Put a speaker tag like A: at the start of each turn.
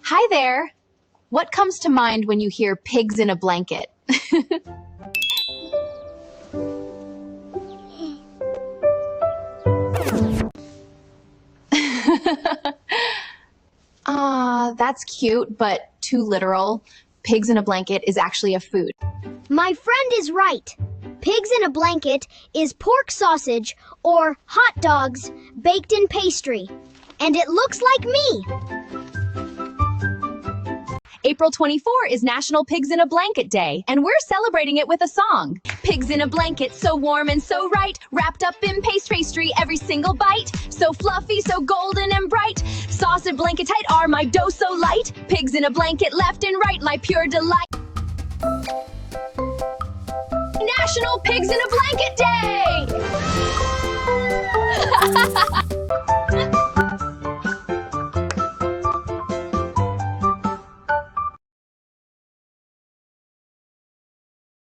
A: Hi there. What comes to mind when you hear pigs in a blanket? That's cute, but too literal. Pigs in a blanket is actually a food.
B: My friend is right. Pigs in a blanket is pork sausage or hot dogs baked in pastry. And it looks like me.
A: April 24 is National Pigs in a Blanket Day, and we're celebrating it with a song. Pigs in a blanket, so warm and so right, wrapped up in pastry, every single bite, so fluffy, so golden and bright. Sauce and blanket tight are my dough so light. Pigs in a blanket, left and right, my pure delight. National Pigs in a Blanket Day!